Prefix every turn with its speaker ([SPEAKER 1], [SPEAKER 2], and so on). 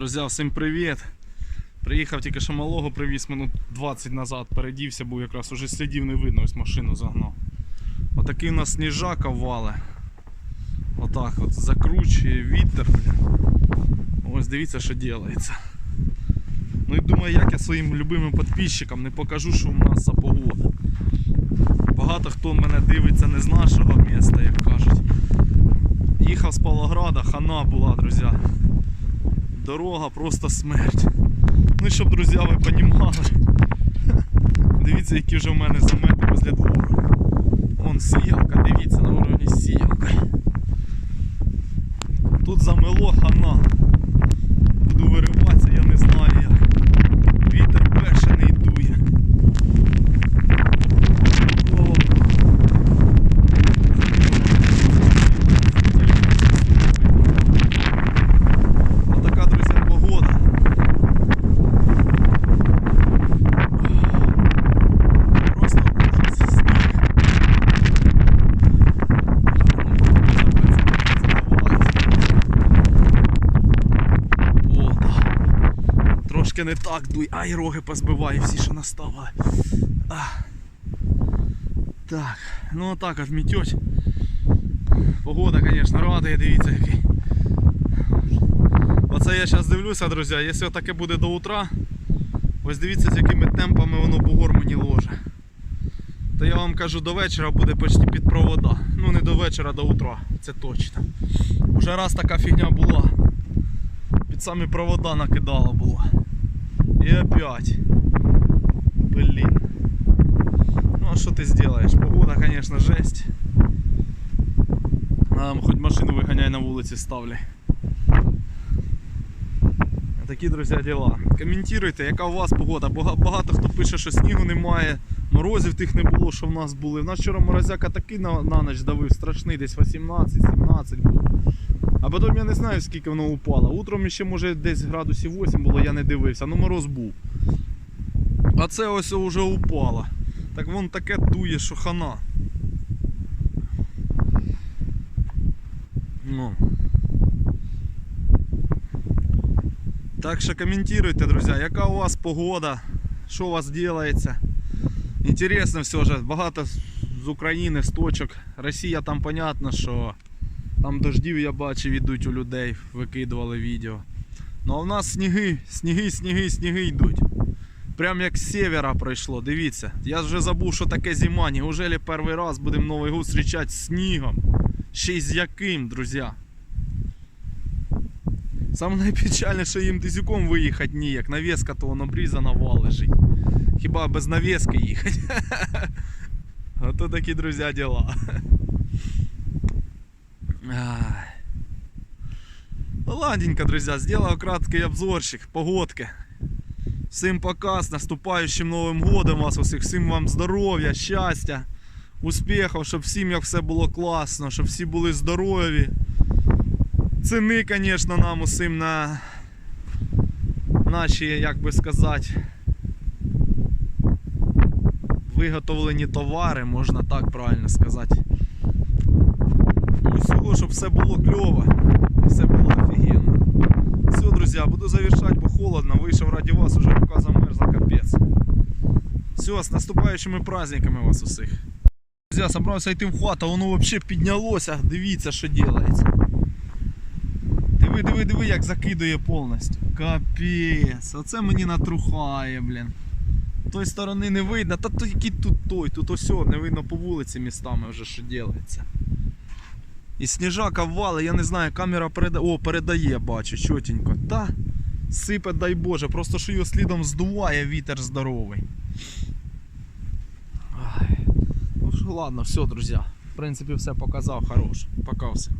[SPEAKER 1] Друзі, всім привіт! Приїхав тільки що малого, привіз минут 20 назад, передівся, був якраз уже слідів не видно, ось машину загнав. Отакий у нас сніжак вале. Отак от закручує вітер. Ось дивіться, що робиться. Ну і думаю, як я своїм любимим підписчикам не покажу, що у нас за погода. Багато хто мене дивиться не з нашого міста, як кажуть. Їхав з Павлограда, хана була, друзі. Дорога просто смерть. Ну і щоб, друзі, ви розуміли. Дивіться, які вже в мене замети возле двору. Вон сіялка, дивіться, на уровні сіялка. Тут замело, хана. Буду вириватися, я не знаю як. Вітер бешений дує. О. Отака, друзі, погода. Просто сніг. О, да. Трошки не так дуй. Ай, роги позбиваю всі, що наставили. Так, ну отак от мететь. Погода, звісно, радує, дивіться який. Оце я зараз дивлюся, друзі, якщо таке буде до утра, ось дивіться, з якими темпами воно бугор мені ложе. То я вам кажу, до вечора буде почти під провода. Ну не до вечора, до утра, це точно. Уже раз така фігня була. Під самі провода накидало було. І опять. Блін. Ну а що ти зробиш? Погода, звісно, жесть. Нам хоч машину виганяй на вулиці ставлю. Такі, друзі, діла. Коментуйте, яка у вас погода. Багато хто пише, що снігу немає, морозів тих не було, що в нас були. У нас вчора морозяка такий на ніч давив, страшний, десь 18-17 був. А потім я не знаю, скільки воно упало. Утром ще може десь градусів 8 було, я не дивився, ну мороз був. А це ось вже упало. Так вон таке дує, що хана. Ну. Так що коментуйте, друзі, яка у вас погода, що у вас робиться. Інтересно все ж, багато з України, з точок. Росія там, понятно, що там дождів, я бачив, ідуть у людей, викидували відео. Ну а в нас сніги йдуть. Прям як з севера пройшло, дивіться. Я вже забув, що таке зима. Неужели перший раз будемо Новий год зустрічати з снігом? Ще й з яким, друзі? Саме найпечальніше, що їм тисюком виїхати ніяк. Навіска то воно обрізана, вал лежить. Хіба без навіски їхати? Ото такі, друзі, діла. Ладненько, друзі, зробив краткий обзорчик, погодки. Всім пока, з наступаючим Новим годом вас усіх, всім вам здоров'я, щастя, успіхів, щоб в сім'ях все було класно, щоб всі були здорові. Ціни, звісно, нам усім на наші, як би сказати, виготовлені товари, можна так правильно сказати. Ну, всього, щоб все було кльово, все було офігенно. Все, друзі, буду завершати, бо холодно, вийшов раді вас, уже рука замерзла, капець. Все, з наступаючими праздниками вас усіх. Друзі, собрався йти в хату, воно взагалі піднялося, дивіться, що робиться. Диви, як закидує повністю. Капець, оце мені натрухає, блін. З тої сторони не видно, та то який тут той, тут ось не видно по вулиці містами вже, що робиться. І сніжака вали, я не знаю, камера передає, бачу, чотенько. Та сипе, дай Боже, просто що його слідом здуває вітер здоровий. Ну що, ладно, все, друзі. В принципі, все показав, хорош. Пока всім.